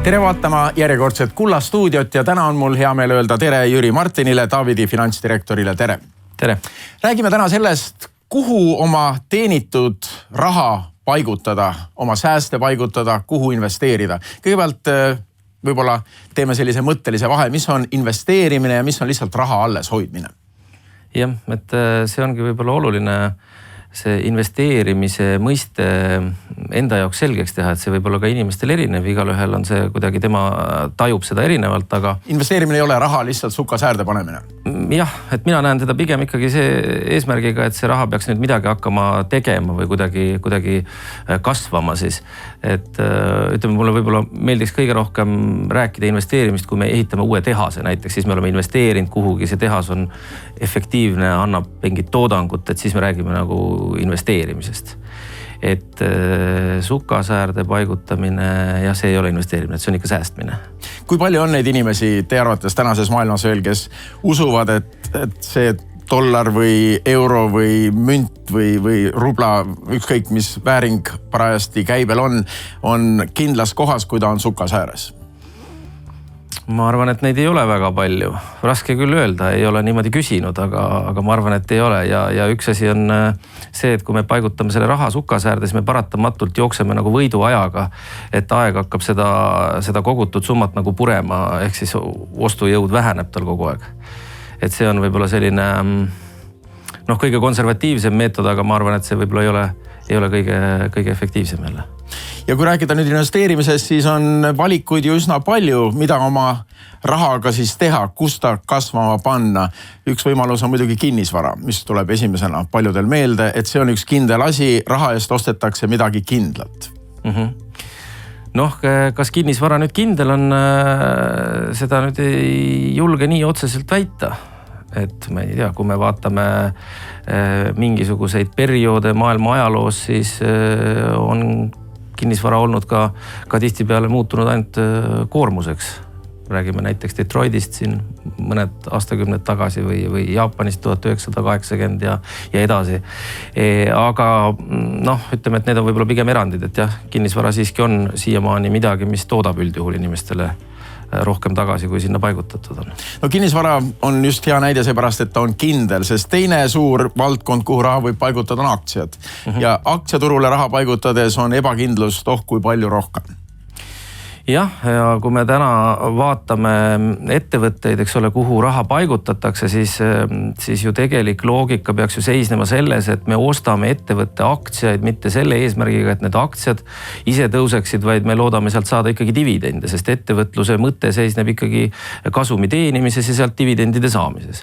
Tere vaatama järjekordset Kulla stuudiot ja täna on mul hea meel öelda tere Jüri Martinile, Davidi finantsdirektorile, tere. Tere. Räägime täna sellest, kuhu oma teenitud raha paigutada, oma sääste paigutada, kuhu investeerida. Kõigepealt võib-olla teeme sellise mõttelise vahe, mis on investeerimine ja mis on lihtsalt raha alles hoidmine. Jah, et see ongi võib-olla oluline see investeerimise mõiste enda jaoks selgeks teha, et see võib olla ka inimestel erinev, igalühel on see kuidagi, tema tajub seda erinevalt, aga... Investeerimine ei ole raha lihtsalt sukasäärde panemine? Jah, et mina näen teda pigem ikkagi see eesmärgiga, et see raha peaks nüüd midagi hakkama tegema või kuidagi kasvama siis. Et ütleme, mulle võib-olla meeldiks kõige rohkem rääkida investeerimist, kui me ehitame uue tehase näiteks, siis me oleme investeerinud kuhugi, see tehas on efektiivne, annab mingit toodangut, et siis me räägime nagu investeerimisest. Et sukasäärde paigutamine ja see ei ole investeerimine, et see on ikka säästmine. Kui palju on neid inimesi teie arvates tänases maailmas veel, kes usuvad, et see dollar või euro või münt või rubla, ükskõik mis vääring parajasti käibel on kindlas kohas, kui ta on sukasääres? Ma arvan, et neid ei ole väga palju. Raske küll öelda, ei ole niimoodi küsinud, aga ma arvan, et ei ole. Ja üks asi on see, et kui me paigutame selle raha sukasäärde, siis me paratamatult jookseme nagu võiduajaga, et aeg hakkab seda kogutud summat nagu purema, ehk siis ostujõud väheneb tal kogu aeg. Et see on võib-olla selline kõige konservatiivsem meetod, aga ma arvan, et see võib-olla ei ole kõige efektiivsem jälle. Ja kui rääkida nüüd investeerimisest, siis on valikuid ju üsna palju, mida oma rahaga siis teha, kus ta kasvama panna. Üks võimalus on muidugi kinnisvara, mis tuleb esimesena paljudel meelde, et see on üks kindel asi, raha eest ostetakse midagi kindlat. Kas kinnisvara nüüd kindel on, seda nüüd ei julge nii otseselt väita. Et ma ei tea, kui me vaatame mingisuguseid perioode maailma ajaloos, siis on kinnisvara olnud ka tihtipeale muutunud ainult koormuseks. Räägime näiteks Detroitist siin mõned aastakümned tagasi või Jaapanist 1980 ja edasi. Aga ütleme, et need on võib-olla pigem erandid, et jah, kinnisvara siiski on siiamaani midagi, mis toodab üldjuhul inimestele rohkem tagasi, kui sinna paigutatud on. Kinnisvara on just hea näide seepärast, et ta on kindel, sest teine suur valdkond, kuhu raha võib paigutada, on aktsiad. Ja aktsiaturule raha paigutades on ebakindlust kui palju rohkem. Jah, ja kui me täna vaatame ettevõtteid, eks ole, kuhu raha paigutatakse, siis ju tegelik loogika peaks ju seisnema selles, et me ostame ettevõtte aktsiaid mitte selle eesmärgiga, et need aktsiad ise tõuseksid, vaid me loodame sealt saada ikkagi dividende, sest ettevõtluse mõte seisneb ikkagi kasumi teenimises ja sealt dividendide saamises.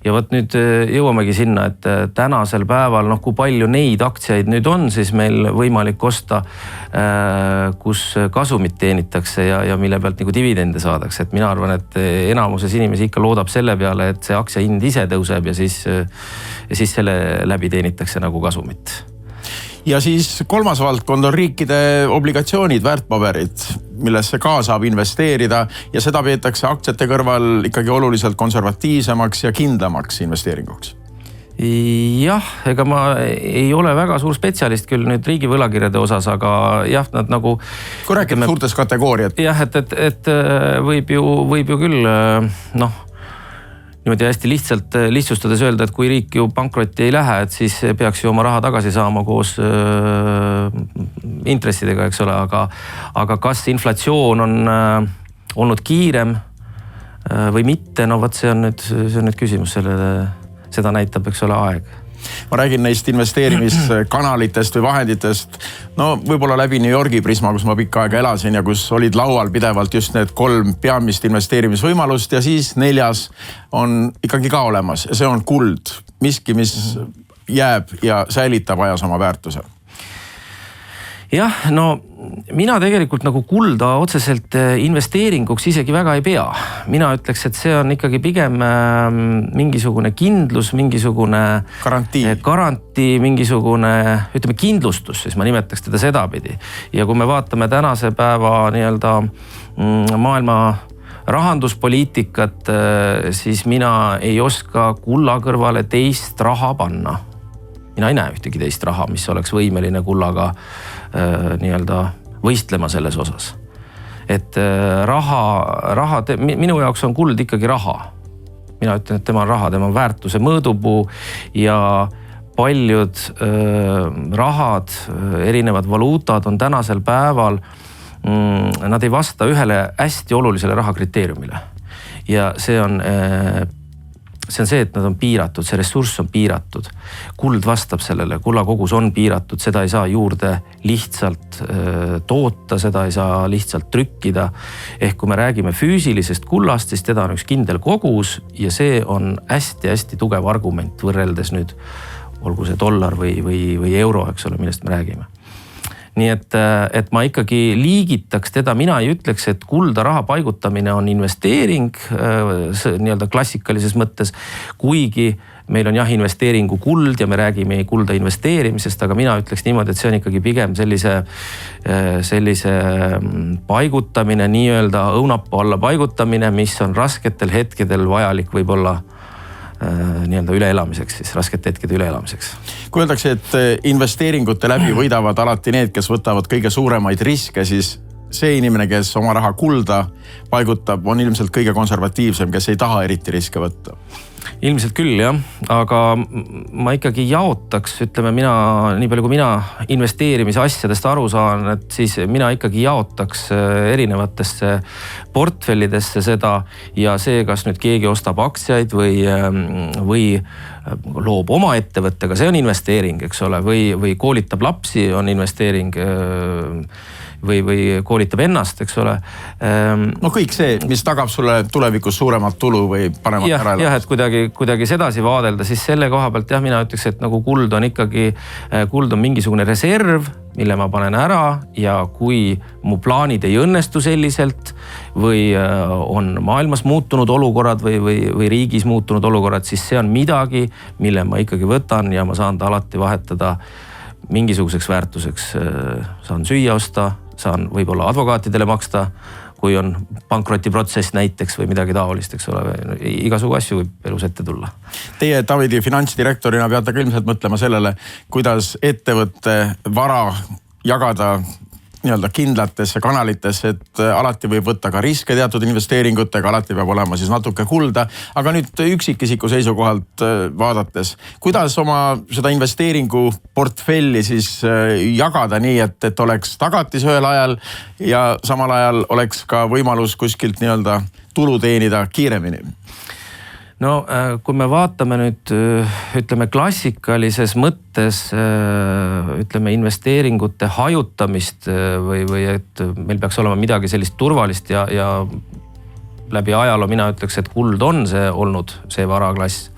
Ja võt nüüd jõuamegi sinna, et tänasel päeval, kui palju neid aktsiaid nüüd on, siis meil võimalik osta, kus kasumit teenitakse ja mille pealt nagu dividende saadakse. Et mina arvan, et enamuses inimesi ikka loodab selle peale, et see aktsia hind ise tõuseb ja siis selle läbi teenitakse nagu kasumit. Ja siis kolmas valdkond on riikide obligatsioonid, väärtpaberid, millesse ka saab investeerida ja seda peetakse aktsiate kõrval ikkagi oluliselt konservatiivsemaks ja kindlamaks investeeringuks. Jah, ega ma ei ole väga suur spetsialist küll nüüd riigi võlakirjade osas, aga jah, nad nagu... Kui räägime suurtes kategooriad? Jah, et võib ju küll, niimoodi hästi lihtsustades öelda, et kui riik ju pankrotti ei lähe, et siis peaks ju oma raha tagasi saama koos intressidega, eks ole, aga kas inflatsioon on olnud kiirem või mitte, see on nüüd küsimus sellele. Seda näitab, eks ole, aeg. Ma räägin neist investeerimiskanalitest või vahenditest, võib-olla läbi New Yorgi prisma, kus ma pikka aega elasin ja kus olid laual pidevalt just need 3 peamist investeerimisvõimalust ja siis 4 on ikkagi ka olemas ja see on kuld, miski, mis jääb ja säilitab ajas oma väärtuse. Jah, mina tegelikult nagu kulda otseselt investeeringuks isegi väga ei pea. Mina ütleks, et see on ikkagi pigem mingisugune kindlus, mingisugune garantii, mingisugune, ütleme, kindlustus, siis ma nimetaks teda sedapidi. Ja kui me vaatame tänase päeva nii-öelda maailma rahanduspoliitikat, siis mina ei oska kulla kõrvale teist raha panna. Mina ei näe ühtegi teist raha, mis oleks võimeline kullaga nii-öelda võistlema selles osas. et minu jaoks on kuld ikkagi raha. Mina ütlen, et tema on raha, tema on väärtuse mõõdupuu ja paljud rahad, erinevad valuutad on tänasel päeval, nad ei vasta ühele hästi olulisele rahakriteeriumile. Ja see on see, et nad on piiratud, see ressurss on piiratud. Kuld vastab sellele, kullakogus on piiratud, seda ei saa juurde lihtsalt toota, seda ei saa lihtsalt trükkida. Ehk kui me räägime füüsilisest kullast, siis teda on üks kindel kogus ja see on hästi-hästi tugev argument võrreldes nüüd, olgu see dollar või euro, eks ole, millest me räägime. Nii et ma ikkagi liigitaks teda, mina ei ütleks, et kulda raha paigutamine on investeering nii-öelda klassikalises mõttes, kuigi meil on jah investeeringu kuld ja me räägime kulda investeerimisest, aga mina ütleks niimoodi, et see on ikkagi pigem sellise paigutamine, nii-öelda õunapuu alla paigutamine, mis on rasketel hetkedel vajalik võib-olla nii-öelda üleelamiseks, siis raskete hetkede üleelamiseks. Kui öeldakse, et investeeringute läbi võidavad alati need, kes võtavad kõige suuremaid riske, siis see inimene, kes oma raha kulda paigutab, on ilmselt kõige konservatiivsem, kes ei taha eriti riske võtta. Ilmselt küll jah, aga ma ikkagi jaotaks, ütleme nii palju kui mina investeerimise asjadest aru saan, et siis mina ikkagi jaotaks erinevatesse portfellidesse seda ja see, kas nüüd keegi ostab aktsiaid või loob oma ettevõttega, see on investeering, eks ole, või koolitab lapsi, on investeering või koolitab ennast, eks ole. No kõik see, mis tagab sulle tulevikus suuremat tulu või paremat ära elada. Jah, et kuidagi sedasi vaadelda, siis selle koha pealt jah, mina ütleks, et nagu kuld on mingisugune reserv, mille ma panen ära ja kui mu plaanid ei õnnestu selliselt või on maailmas muutunud olukorrad või riigis muutunud olukorrad, siis see on midagi, mille ma ikkagi võtan ja ma saan ta alati vahetada mingisuguseks väärtuseks. Saan süüa osta, saan võib-olla advokaatidele maksta, kui on pankrotiprotsess näiteks või midagi taolist, eks ole. Igasugu asju võib elus ette tulla. Teie Tavidi finantsdirektorina peate ka ilmselt mõtlema sellele, kuidas ettevõtte vara jagada nii-öelda kindlatesse kanalitesse, et alati võib võtta ka riske teatud investeeringutega, alati peab olema siis natuke kulda. Aga nüüd üksikisiku seisukohalt vaadates, kuidas oma seda investeeringu portfelli siis jagada nii, et oleks tagatis ühel ajal ja samal ajal oleks ka võimalus kuskilt nii-öelda tulu teenida kiiremini? No kui me vaatame nüüd, ütleme klassikalises mõttes, ütleme investeeringute hajutamist või et meil peaks olema midagi sellist turvalist ja läbi ajaloo mina ütleks, et kuld on see olnud, see varaklass,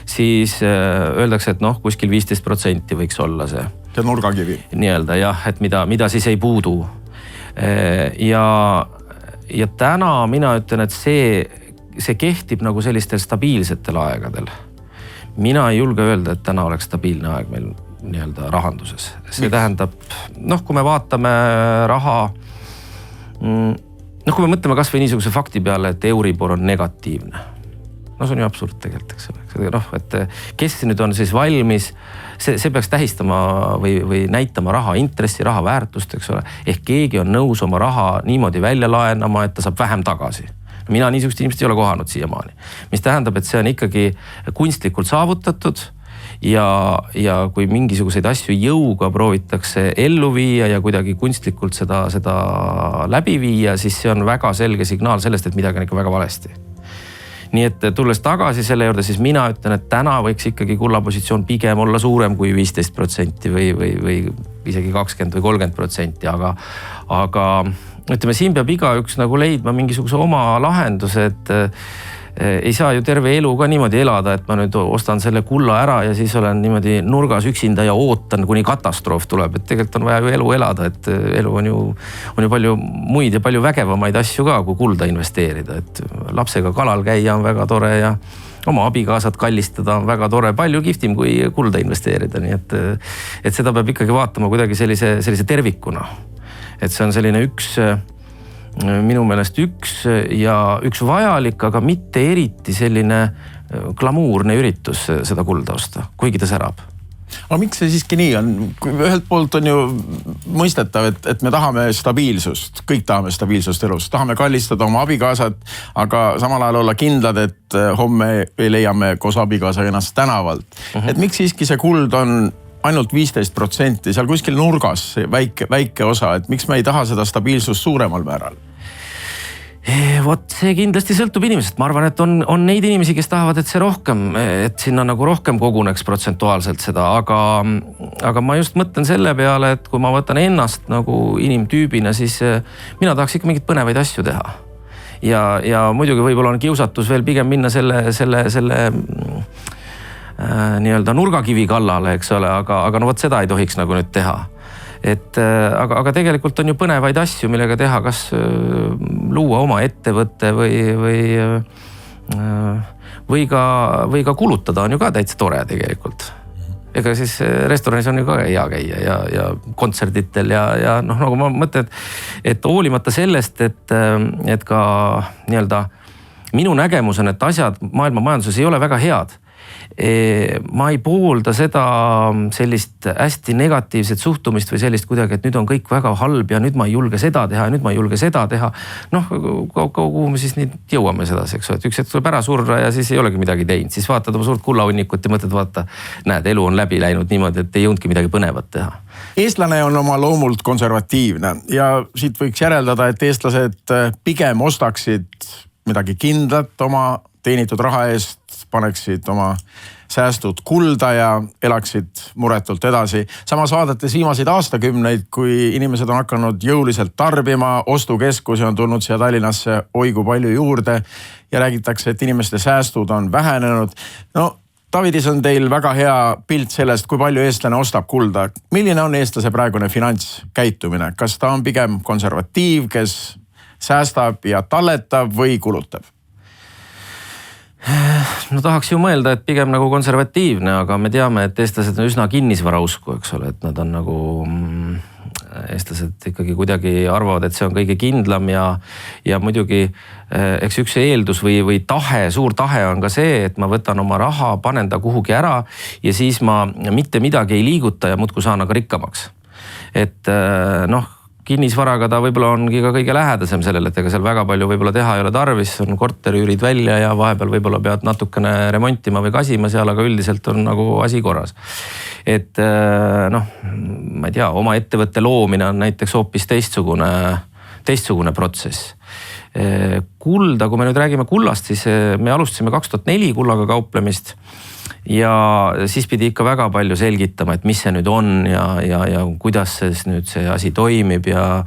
siis öeldakse, et kuskil 15% võiks olla see. See nurgakivi. Nii-öelda jah, et mida siis ei puudu. Ja täna mina ütlen, et see kehtib nagu sellistel stabiilsetel aegadel. Mina ei julge öelda, et täna oleks stabiilne aeg meil nii-öelda rahanduses. See tähendab, kui me vaatame raha, kui me mõtleme kas või niisuguse fakti peale, et Euribor on negatiivne. See on ju absurd tegelikult, eks ole. Et kes nüüd on siis valmis, see peaks tähistama või näitama raha intressi, raha väärtust, eks ole. Ehk keegi on nõus oma raha niimoodi välja laenama, et ta saab vähem tagasi. Mina niisugust inimest ei ole kohanud siiamaani. Mis tähendab, et see on ikkagi kunstlikult saavutatud ja kui mingisuguseid asju jõuga proovitakse ellu viia ja kuidagi kunstlikult seda läbi viia, siis see on väga selge signaal sellest, et midagi on ikka väga valesti. Nii et tulles tagasi selle juurde, siis mina ütlen, et täna võiks ikkagi kullapositsioon pigem olla suurem kui 15% või isegi 20 või 30%, aga ütleme, siin peab igaüks nagu leidma mingisuguse oma lahenduse, et ei saa ju terve elu ka niimoodi elada, et ma nüüd ostan selle kulla ära ja siis olen niimoodi nurgas üksinda ja ootan, kuni katastroof tuleb. Et tegelikult on vaja ju elu elada, et elu on ju palju muid ja palju vägevamaid asju ka, kui kulda investeerida. Et lapsega kalal käia on väga tore ja oma abikaasat kallistada on väga tore, palju kihvtim kui kulda investeerida. Nii et seda peab ikkagi vaatama kuidagi sellise tervikuna. Et see on selline minu meelest üks vajalik, aga mitte eriti selline glamuurne üritus seda kulda osta, kuigi ta särab. aga miks see siiski nii on? Ühelt poolt on ju mõistetav, et me tahame stabiilsust, kõik tahame stabiilsust elus, tahame kallistada oma abikaasat, aga samal ajal olla kindlad, et homme leiame koos abikaasa ennast tänavalt. Et miks siiski see kuld on ainult 15%, seal kuskil nurgas väike osa, et miks me ei taha seda stabiilsust suuremal määral? Vot see kindlasti sõltub inimesest. Ma arvan, et on neid inimesi, kes tahavad, et see rohkem, et sinna nagu rohkem koguneks protsentuaalselt seda, aga ma just mõtlen selle peale, et kui ma võtan ennast nagu inimtüübina, siis mina tahaks ikka mingit põnevaid asju teha. Ja muidugi võib-olla on kiusatus veel pigem minna selle nii-öelda nurgakivi kallale, eks ole, aga no vot seda ei tohiks nagu nüüd teha. Aga tegelikult on ju põnevaid asju, millega teha, kas luua oma ettevõtte või ka kulutada on ju ka täitsa tore tegelikult. Ega siis restoranis on ju ka hea käia ja kontserditel ja noh, nagu ma mõtlen, et hoolimata sellest, et ka nii-öelda minu nägemus on, et asjad maailma majanduses ei ole väga head. Ma ei poolda seda sellist hästi negatiivset suhtumist või sellist kuidagi, et nüüd on kõik väga halb ja nüüd ma ei julge seda teha ja nüüd ma ei julge seda teha. Noh, kuhu me siis nüüd jõuame sedasi, eks ole, et üks hetk tuleb ära surra ja siis ei olegi midagi teinud. Siis vaatad oma suurt kullahunnikut ja mõtled, vaata, näed, elu on läbi läinud niimoodi, et ei jõudnudki midagi põnevat teha. Eestlane on oma loomult konservatiivne ja siit võiks järeldada, et eestlased pigem ostaksid midagi kindlat oma teenitud raha eest, paneksid oma säästud kulda ja elaksid muretult edasi. Samas vaadates viimaseid aastakümneid, kui inimesed on hakanud jõuliselt tarbima, ostukeskusi on tulnud siia Tallinnasse oigu palju juurde ja räägitakse, et inimeste säästud on vähenenud. No, Davidis on teil väga hea pilt sellest, kui palju eestlane ostab kulda. Milline on eestlase praegune finantskäitumine? Kas ta on pigem konservatiiv, kes säästab ja talletab või kulutab? No tahaks ju mõelda, et pigem nagu konservatiivne, aga me teame, et eestlased on üsna kinnisvarausku, eks ole, et nad on nagu, eestlased ikkagi kuidagi arvavad, et see on kõige kindlam ja muidugi eks üks eeldus või tahe, suur tahe on ka see, et ma võtan oma raha, panen ta kuhugi ära ja siis ma mitte midagi ei liiguta ja muudkui saan aga rikkamaks. Et noh, kinnisvaraga ta võib-olla ongi ka kõige lähedasem sellele, et ega seal väga palju võib-olla teha ei ole tarvis, on korteriüürid välja ja vahepeal võib-olla pead natukene remontima või kasima seal, aga üldiselt on nagu asi korras. Et noh, ma ei tea, oma ettevõtte loomine on näiteks hoopis teistsugune protsess. Kulda, kui me nüüd räägime kullast, siis me alustasime 2004 kullaga kauplemist ja siis pidi ikka väga palju selgitama, et mis see nüüd on ja kuidas nüüd see asi toimib ja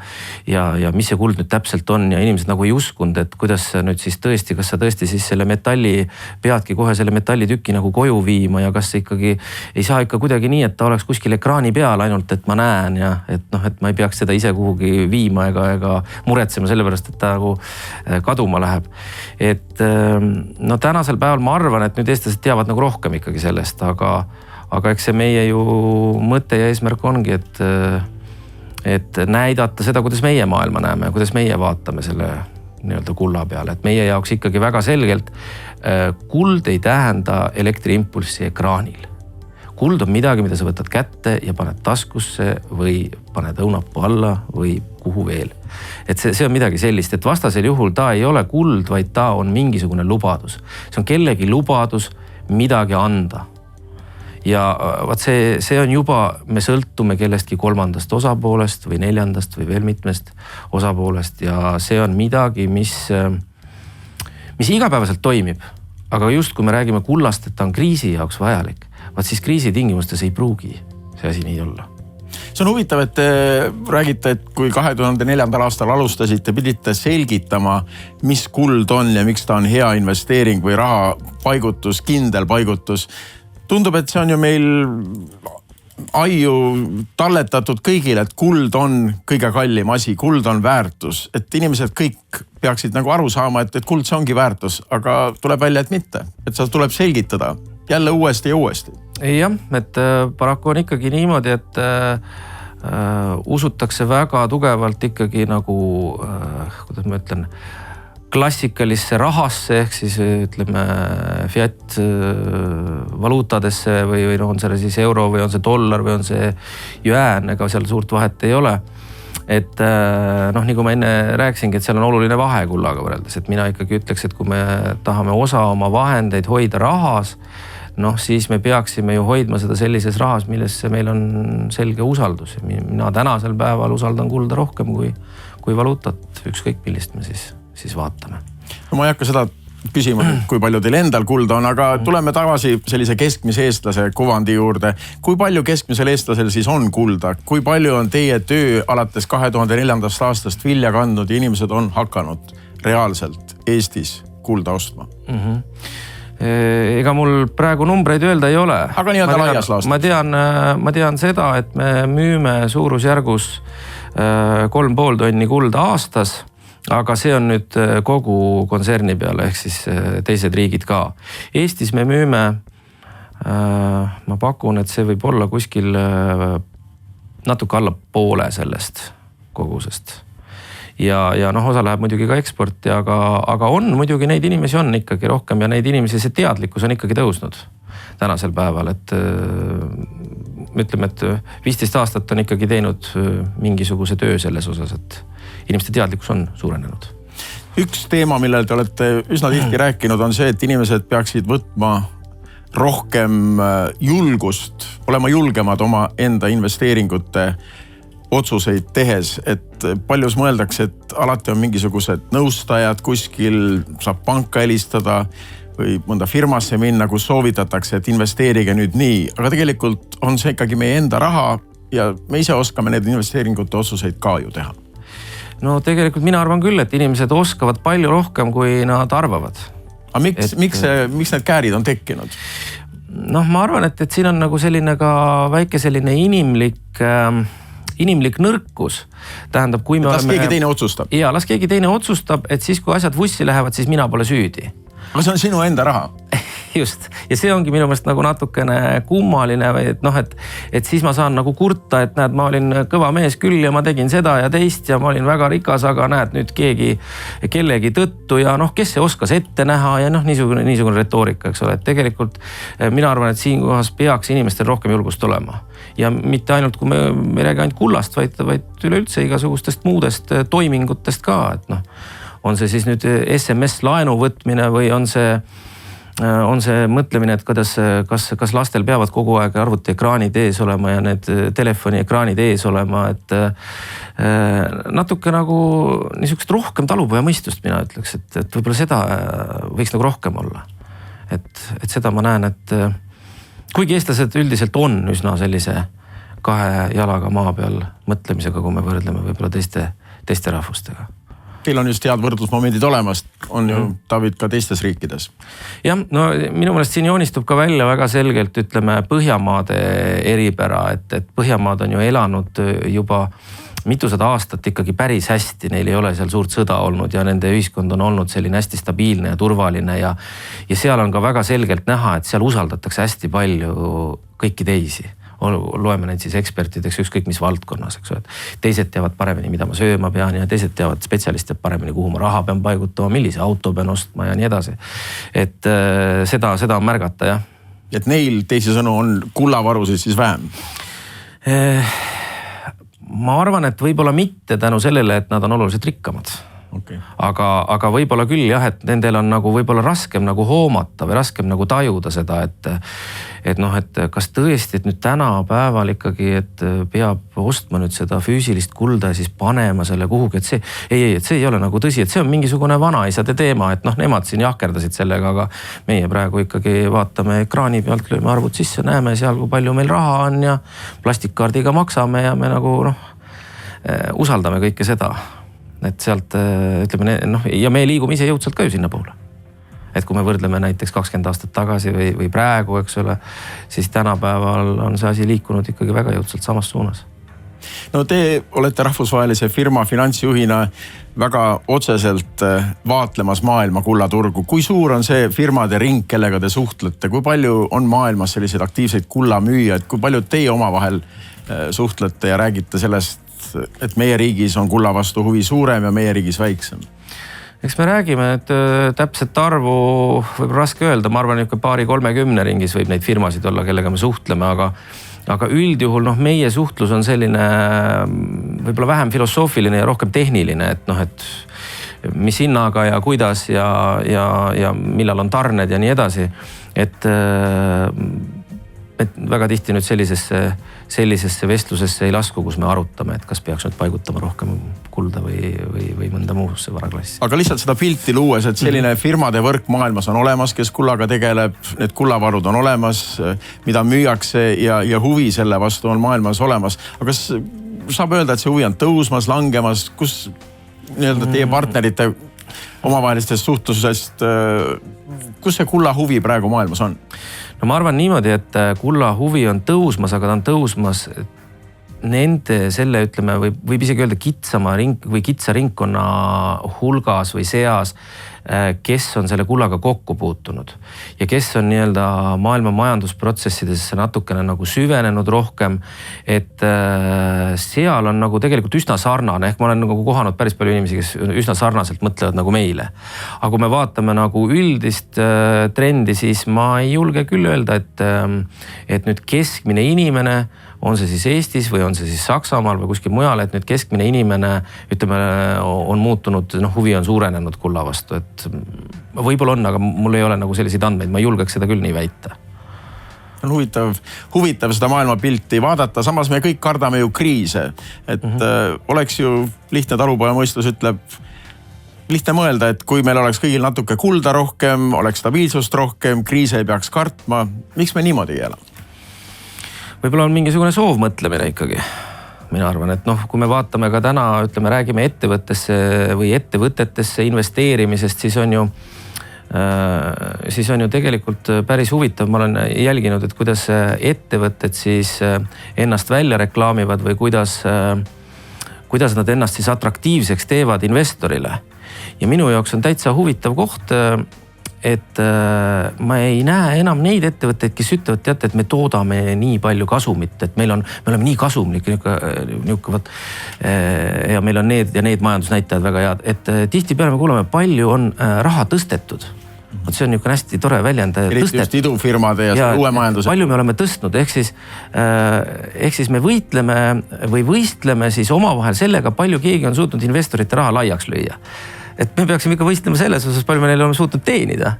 mis see kuld nüüd täpselt on ja inimesed nagu ei uskunud, et kuidas see nüüd siis tõesti, kas sa tõesti siis selle metalli peadki kohe selle metallitüki nagu koju viima ja kas see ikkagi ei saa ikka kuidagi nii, et ta oleks kuskil ekraani peal ainult, et ma näen ja et noh, et ma ei peaks seda ise kuhugi viima ega muretsema sellepärast, et ta nagu kaduma läheb. Et no tänasel päeval ma arvan, et nüüd eestlased teavad nagu rohkem ikkagi sellest, aga eks see meie ju mõte ja eesmärk ongi, et näidata seda, kuidas meie maailma näeme, kuidas meie vaatame selle nii-öelda kulla peale, et meie jaoks ikkagi väga selgelt kuld ei tähenda elektriimpulssi ekraanil. Kuld on midagi, mida sa võtad kätte ja paned taskusse või paned õunapuu alla või kuhu veel. Et see on midagi sellist, et vastasel juhul ta ei ole kuld, vaid ta on mingisugune lubadus. See on kellegi lubadus midagi anda. Ja vaat see on juba, me sõltume kellestki kolmandast osapoolest või neljandast või veel mitmest osapoolest ja see on midagi, mis igapäevaselt toimib. Aga just kui me räägime kullast, et ta on kriisi jaoks vajalik, vaat siis kriisi tingimustes ei pruugi see asi nii olla. See on huvitav, et te räägite, et kui 2004. aastal alustasite, pidite selgitama, mis kuld on ja miks ta on hea investeering või raha paigutus, kindel paigutus. Tundub, et see on ju meil aiu talletatud kõigile, et kuld on kõige kallim asi, kuld on väärtus. Et inimesed kõik peaksid nagu aru saama, et kuld see ongi väärtus, aga tuleb välja, et mitte. Et seda tuleb selgitada jälle uuesti ja uuesti. Jah, et paraku on ikkagi niimoodi, et usutakse väga tugevalt ikkagi nagu, kuidas ma ütlen, klassikalisse rahasse ehk siis ütleme fiat valuutadesse või no on see siis euro või on see dollar või on see yuan, ega seal suurt vahet ei ole. Et noh, nagu ma enne rääkisingi, et seal on oluline vahe kullaga võrreldes, et mina ikkagi ütleks, et kui me tahame osa oma vahendeid hoida rahas, noh siis me peaksime ju hoidma seda sellises rahas, millesse meil on selge usaldus. Mina tänasel päeval usaldan kulda rohkem kui valuutat, ükskõik millist me siis vaatame. No ma ei hakka seda küsima, kui palju teil endal kulda on, aga tuleme tagasi sellise keskmise eestlase kuvandi juurde. Kui palju keskmisel eestlasel siis on kulda? Kui palju on teie töö alates 2004. aastast vilja kandnud ja inimesed on hakanud reaalselt Eestis kulda ostma? Ega mul praegu numbreid öelda ei ole. Aga nii-öelda laias laastus. Ma tean seda, et me müüme suurusjärgus 3,5 tonni kulda aastas. Aga see on nüüd kogu kontserni peale, ehk siis teised riigid ka. Eestis me müüme, ma pakun, et see võib olla kuskil natuke alla poole sellest kogusest. Ja noh, osa läheb muidugi ka eksporti, aga on muidugi neid inimesi on ikkagi rohkem ja neid inimesi see teadlikkus on ikkagi tõusnud tänasel päeval, et ütleme, et 15 aastat on ikkagi teinud mingisuguse töö selles osas, et inimeste teadlikkus on suurenenud. Üks teema, millel te olete üsna tihti rääkinud, on see, et inimesed peaksid võtma rohkem julgust, olema julgemad oma enda investeeringute otsuseid tehes, et paljus mõeldakse, et alati on mingisugused nõustajad kuskil, saab panka helistada või mõnda firmasse minna, kus soovitatakse, et investeerige nüüd nii. Aga tegelikult on see ikkagi meie enda raha ja me ise oskame need investeeringute otsuseid ka ju teha. No tegelikult mina arvan küll, et inimesed oskavad palju rohkem, kui nad arvavad. Aga miks need käärid on tekkinud? Noh, ma arvan, et siin on nagu selline ka väike selline inimlik nõrkus. Tähendab, kui me oleme... keegi teine otsustab. Jaa, las keegi teine otsustab, et siis kui asjad vussi lähevad, siis mina pole süüdi. Aga see on sinu enda raha. Just. Ja see ongi minu meelest nagu natukene kummaline või et noh, et siis ma saan nagu kurta, et näed, ma olin kõva mees küll ja ma tegin seda ja teist ja ma olin väga rikas, aga näed nüüd kellegi tõttu ja noh, kes see oskas ette näha ja noh, niisugune retoorika, eks ole, et tegelikult mina arvan, et siin kohas peaks inimestel rohkem julgust olema. Ja mitte ainult, kui me ei räägi ainult kullast, vaid üleüldse igasugustest muudest toimingutest ka, et noh, on see siis nüüd SMS laenu võtmine või on see mõtlemine, et kas lastel peavad kogu aeg arvutiekraanid ees olema ja need telefoniekraanid ees olema, et natuke nagu niisugust rohkem talupojamõistust mina ütleks, et võib-olla seda võiks nagu rohkem olla. Et seda ma näen, et kuigi eestlased üldiselt on üsna sellise kahe jalaga maa peal mõtlemisega, kui me võrdleme võib-olla teiste rahvustega. Teil on just head võrdlusmomendid olemas, on ju David ka teistes riikides. Jah, no minu meelest siin joonistub ka välja väga selgelt, ütleme, Põhjamaade eripära, et Põhjamaad on ju elanud juba mitusada aastat ikkagi päris hästi, neil ei ole seal suurt sõda olnud ja nende ühiskond on olnud selline hästi stabiilne ja turvaline ja seal on ka väga selgelt näha, et seal usaldatakse hästi palju kõiki teisi. Loeme neid siis ekspertideks ükskõik mis valdkonnas, eks ole. Teised teavad paremini, mida ma sööma pean ja teised teavad spetsialistid paremini, kuhu ma raha pean paigutama, millise auto pean ostma ja nii edasi. Et seda on märgata, jah. Et neil teisisõnu on kullavarusid siis vähem? Ma arvan, et võib-olla mitte tänu sellele, et nad on oluliselt rikkamad. Okay. Aga võib-olla küll jah, et nendel on nagu võib-olla raskem nagu hoomata või raskem nagu tajuda seda, et noh, et kas tõesti, et nüüd tänapäeval ikkagi, et peab ostma nüüd seda füüsilist kulda ja siis panema selle kuhugi, et see ei ole nagu tõsi, et see on mingisugune vanaisade teema, et noh, nemad siin jahkerdasid sellega, aga meie praegu ikkagi vaatame ekraani pealt, lööme arvud sisse, näeme seal, kui palju meil raha on ja plastikkaardiga maksame ja me nagu noh, usaldame kõike seda. Et sealt ütleme, noh, ja me liigume ise jõudsalt ka ju sinna poole. Et kui me võrdleme näiteks 20 aastat tagasi või praegu, eks ole, siis tänapäeval on see asi liikunud ikkagi väga jõudsalt samas suunas. No te olete rahvusvahelise firma finantsjuhina väga otseselt vaatlemas maailma kullaturgu. Kui suur on see firmade ring, kellega te suhtlete? Kui palju on maailmas selliseid aktiivseid kullamüüjaid? Kui palju teie omavahel suhtlete ja räägite sellest, et meie riigis on kulla vastu huvi suurem ja meie riigis väiksem? eks me räägime, et täpset arvu võib raske öelda, ma arvan, et 20-30 ringis võib neid firmasid olla, kellega me suhtleme, aga üldjuhul meie suhtlus on selline võib-olla vähem filosoofiline ja rohkem tehniline, et mis hinnaga ja kuidas ja millal on tarned ja nii edasi. Et väga tihti nüüd sellisesse vestlusesse ei lasku, kus me arutame, et kas peaks nüüd paigutama rohkem kulda või mõnda muusse varaklassi. Aga lihtsalt seda pilti luues, et selline firmade võrk maailmas on olemas, kes kullaga tegeleb, need kullavarud on olemas, mida müüakse ja huvi selle vastu on maailmas olemas. Aga kas saab öelda, et see huvi on tõusmas, langemas, kus nii-öelda teie partnerite omavahelistest suhtlusest, kus see kulla huvi praegu maailmas on? No ma arvan niimoodi, et kulla huvi on tõusmas, aga ta on tõusmas nende selle, ütleme, võib isegi öelda kitsa ringkonna hulgas või seas, kes on selle kullaga kokku puutunud ja kes on nii-öelda maailma majandusprotsessidesse natukene nagu süvenenud rohkem, et seal on nagu tegelikult üsna sarnane, ehk ma olen nagu kohanud päris palju inimesi, kes üsna sarnaselt mõtlevad nagu meile. Aga kui me vaatame nagu üldist trendi, siis ma ei julge küll öelda, et nüüd keskmine inimene, on see siis Eestis või on see siis Saksamaal või kuskil mujal, et nüüd keskmine inimene, ütleme, on muutunud, huvi on suurenenud kulla vastu, et võib-olla on, aga mul ei ole nagu selliseid andmeid, ma ei julgeks seda küll nii väita. On huvitav seda maailmapilti vaadata, samas me kõik kardame ju kriise, et oleks ju lihtne talupoja mõistus ütleb, lihtne mõelda, et kui meil oleks kõigil natuke kulda rohkem, oleks stabiilsust rohkem, kriise ei peaks kartma, miks me niimoodi ei ela? Võib-olla on mingisugune soovmõtlemine ikkagi. Mina arvan, et kui me vaatame ka täna, ütleme, räägime ettevõttesse või ettevõtetesse investeerimisest, siis on ju tegelikult päris huvitav. Ma olen jälginud, et kuidas ettevõtted siis ennast välja reklaamivad või kuidas nad ennast siis atraktiivseks teevad investorile. Ja minu jaoks on täitsa huvitav koht, et ma ei näe enam neid ettevõtteid, kes ütlevad, teate, et me toodame nii palju kasumit, et me oleme nii kasumlik ja meil on need ja need majandusnäitajad väga head, et tihtipeale me kuuleme, palju on raha tõstetud. See on niisugune hästi tore väljend. Eriti just idufirmade ja uue majanduse. Palju me oleme tõstnud, ehk siis me võitleme või võistleme siis omavahel sellega, palju keegi on suutnud investorite raha laiaks lüüa. Et me peaksime ikka võistlema selles osas, palju me neile oleme suutnud teenida.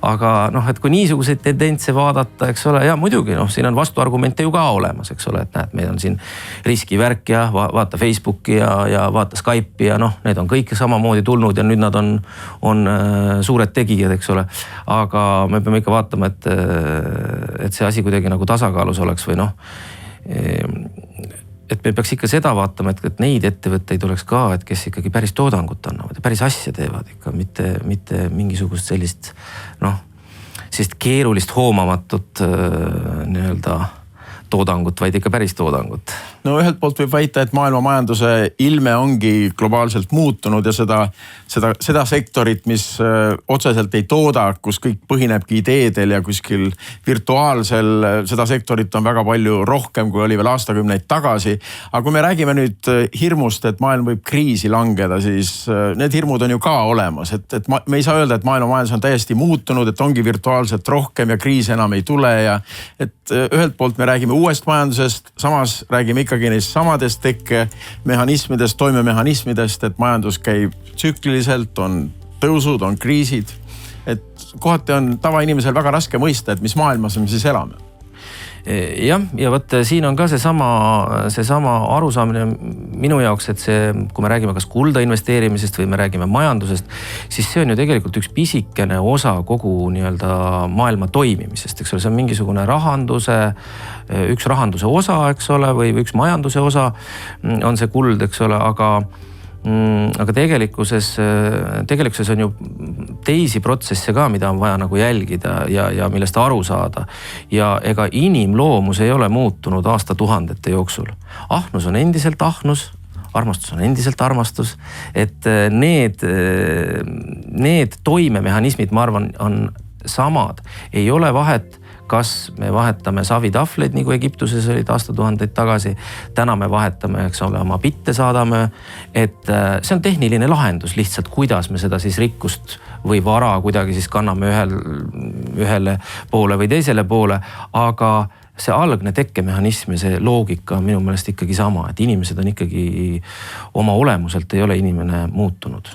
Aga et kui niisuguseid tendentse vaadata, eks ole, ja muidugi, siin on vastuargumente ju ka olemas, eks ole, et näed, meil on siin riskivärk ja vaata Facebooki ja vaata Skype'i ja need on kõik samamoodi tulnud ja nüüd nad on suured tegijad, eks ole. Aga me peame ikka vaatama, et see asi kuidagi nagu tasakaalus oleks või et me peaks ikka seda vaatama, et neid ettevõtteid oleks ka, et kes ikkagi päris toodangut annavad ja päris asja teevad ikka, mitte mingisugust sellist keerulist hoomamatut nii-öelda toodangut, vaid ikka päris toodangut. No ühelt poolt võib väita, et maailma majanduse ilme ongi globaalselt muutunud ja seda sektorit, mis otseselt ei tooda, kus kõik põhinebki ideedel ja kuskil virtuaalsel, seda sektorit on väga palju rohkem, kui oli veel aastakümneid tagasi. Aga kui me räägime nüüd hirmust, et maailm võib kriisi langeda, siis need hirmud on ju ka olemas. Et me ei saa öelda, et maailma majandus on täiesti muutunud, et ongi virtuaalselt rohkem ja kriis enam ei tule ja et ühelt poolt me räägime uuest majandusest, samas räägime ikkagi neist samadest tekkemehhanismidest, toimemehhanismidest, et majandus käib tsükliliselt, on tõusud, on kriisid. Et kohati on tavainimesel väga raske mõista, et mis maailmas me siis elame. Jah, ja võt siin on ka seesama arusaamine minu jaoks, et kui me räägime kas kulda investeerimisest või me räägime majandusest, siis see on ju tegelikult üks pisikene osa kogu nii-öelda maailma toimimisest, eks ole, see on mingisugune üks rahanduse osa, eks ole, või üks majanduse osa on see kuld, eks ole, aga tegelikkuses on ju teisi protsesse ka, mida on vaja nagu jälgida ja millest aru saada. Ja ega inimloomus ei ole muutunud aastatuhandete jooksul. Ahnus on endiselt ahnus, armastus on endiselt armastus, et need toimemehhanismid, ma arvan, on samad. Ei ole vahet, kas me vahetame savitahvleid, nagu Egiptuses olid aastatuhandeid tagasi. täna me vahetame, eks ole, oma bitte saadame. et see on tehniline lahendus lihtsalt, kuidas me seda siis rikkust või vara kuidagi siis kanname ühele poole või teisele poole. aga see algne tekkemehhanism ja see loogika on minu meelest ikkagi sama, et inimesed on ikkagi oma olemuselt ei ole inimene muutunud.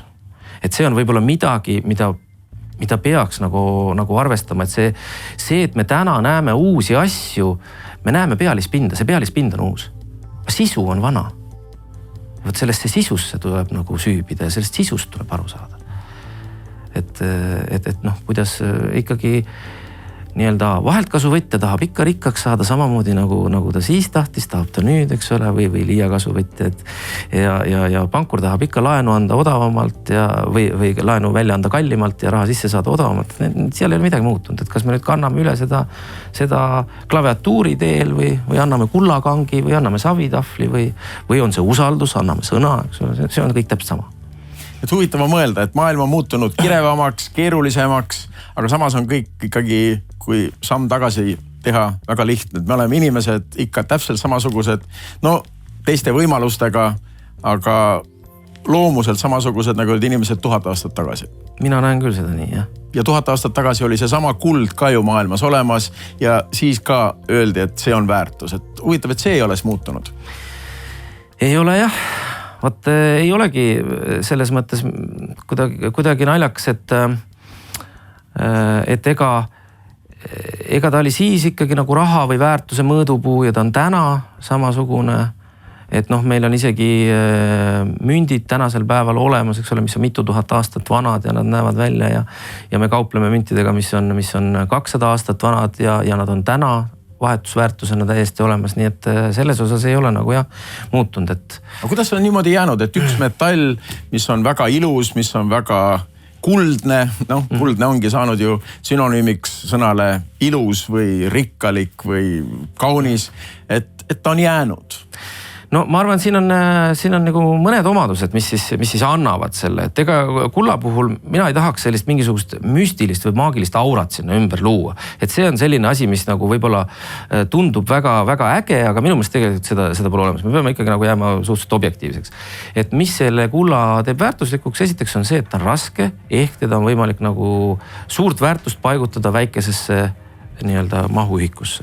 et see on võib-olla midagi, mida peaks nagu arvestama, et see, et me täna näeme uusi asju, me näeme pealispinda, see pealispind on uus. sisu on vana. Vot sellesse sisusse tuleb nagu süübida ja sellest sisust tuleb aru saada. Et noh, kuidas ikkagi nii-öelda vaheltkasuvõtja tahab ikka rikkaks saada samamoodi nagu ta siis tahtis, tahab ta nüüd, eks ole, või liiakasuvõtja. Ja pankur tahab ikka laenu anda odavamalt või laenu välja anda kallimalt ja raha sisse saada odavamalt. Seal ei ole midagi muutunud, et kas me nüüd kanname üle seda klaviatuuri teel või anname kullakangi või anname savitahvli või on see usaldus, anname sõna, eks ole, see on kõik täpselt sama. Et huvitav on mõelda, et maailm on muutunud kirevamaks, keerulisemaks, aga samas on kõik ikkagi, kui samm tagasi teha, väga lihtne. Me oleme inimesed ikka täpselt samasugused, no teiste võimalustega, aga loomuselt samasugused nagu olid inimesed 1000 aastat tagasi. Mina näen küll seda nii, jah. Ja 1000 aastat tagasi oli see sama kuld ka ju maailmas olemas ja siis ka öeldi, et see on väärtus. Et huvitav, et see ei ole muutunud. Ei ole jah. Vot ei olegi selles mõttes kuidagi naljakas, et ega ta oli siis ikkagi nagu raha või väärtuse mõõdupuu ja ta on täna samasugune. Et noh, meil on isegi mündid tänasel päeval olemas, eks ole, mis on mitu tuhat aastat vanad ja nad näevad välja ja me kaupleme müntidega, mis on 200 aastat vanad ja nad on täna vahetusväärtusena täiesti olemas, nii et selles osas ei ole nagu jah muutunud, et. Aga kuidas on niimoodi jäänud, et üks metall, mis on väga ilus, mis on väga kuldne, noh kuldne ongi saanud ju synonüümiks sõnale ilus või rikkalik või kaunis, et ta on jäänud? No ma arvan, siin on nagu mõned omadused, mis siis annavad selle, et ega kulla puhul mina ei tahaks sellist mingisugust müstilist või maagilist aurat sinna ümber luua. Et see on selline asi, mis nagu võib-olla tundub väga äge, aga minu meelest tegelikult seda pole olemas. Me peame ikkagi nagu jääma suhteliselt objektiivseks. Et mis selle kulla teeb väärtuslikuks, esiteks on see, et ta on raske, ehk teda on võimalik nagu suurt väärtust paigutada väikesesse nii-öelda mahuühikusse.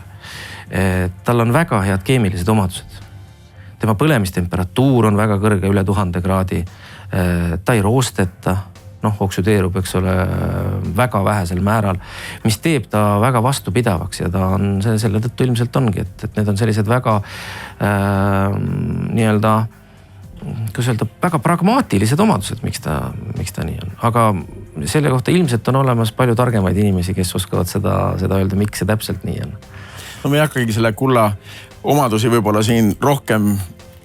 Tal on väga head keemilised omadused. Tema põlemistemperatuur on väga kõrge, üle 1000 kraadi. Ta ei roosteta, noh oksüdeerub, eks ole, väga vähesel määral, mis teeb ta väga vastupidavaks ja ta on selle tõttu ilmselt ongi, et need on sellised väga nii-öelda, kuidas öelda, väga pragmaatilised omadused, miks ta nii on. Aga selle kohta ilmselt on olemas palju targemaid inimesi, kes oskavad seda öelda, miks see täpselt nii on. No me ei hakkagi selle kulla omadusi võib-olla siin rohkem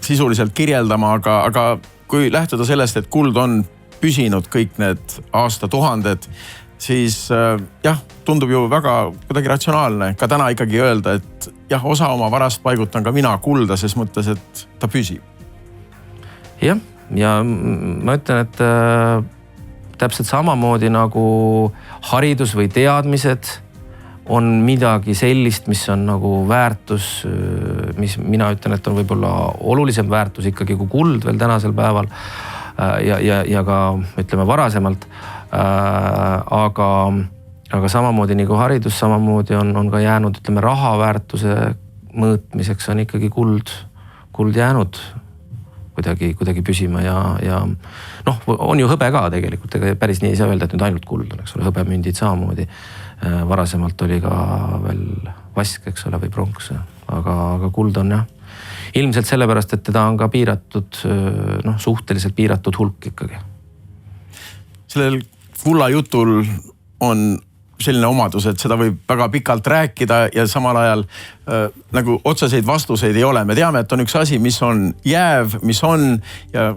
sisuliselt kirjeldama, aga kui lähtuda sellest, et kuld on püsinud kõik need aastatuhanded, siis jah, tundub ju väga kuidagi ratsionaalne ka täna ikkagi öelda, et jah, osa oma varast paigutan ka mina kulda, ses mõttes, et ta püsib. Jah, ja ma ütlen, et täpselt samamoodi nagu haridus või teadmised on midagi sellist, mis on nagu väärtus, mis mina ütlen, et on võib-olla olulisem väärtus ikkagi kui kuld veel tänasel päeval ja ka ütleme varasemalt. Aga samamoodi nagu haridus, samamoodi on ka jäänud, ütleme raha väärtuse mõõtmiseks on ikkagi kuld jäänud kuidagi püsima ja noh, on ju hõbe ka tegelikult, ega päris nii ei saa öelda, et nüüd ainult kuld on, eks ole, hõbemündid samamoodi. Varasemalt oli ka veel vask, eks ole, või pronks, aga kuld on jah. Ilmselt sellepärast, et teda on ka piiratud, noh suhteliselt piiratud hulk ikkagi. Sellel kulla jutul on selline omadus, et seda võib väga pikalt rääkida ja samal ajal nagu otseseid vastuseid ei ole. Me teame, et on üks asi, mis on jääv, mis on ja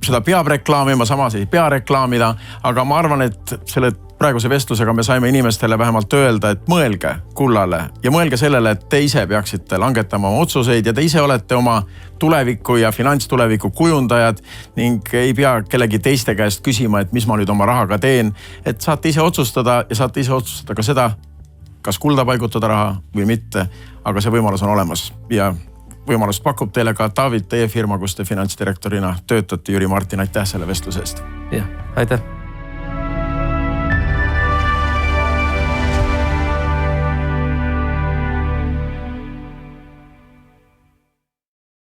seda peab reklaamima, samas ei pea reklaamida, aga ma arvan, et selle praeguse vestlusega me saime inimestele vähemalt öelda, et mõelge kullale ja mõelge sellele, et te ise peaksite langetama oma otsuseid ja te ise olete oma tuleviku ja finantstuleviku kujundajad ning ei pea kellegi teiste käest küsima, et mis ma nüüd oma rahaga teen. Et saate ise otsustada ja saate ise otsustada ka seda, kas kulda paigutada raha või mitte, aga see võimalus on olemas ja võimalust pakub teile ka Taavit, teie firma, kus te finantsdirektorina töötate, Jüri Martin, aitäh selle vestluse eest. jah, aitäh.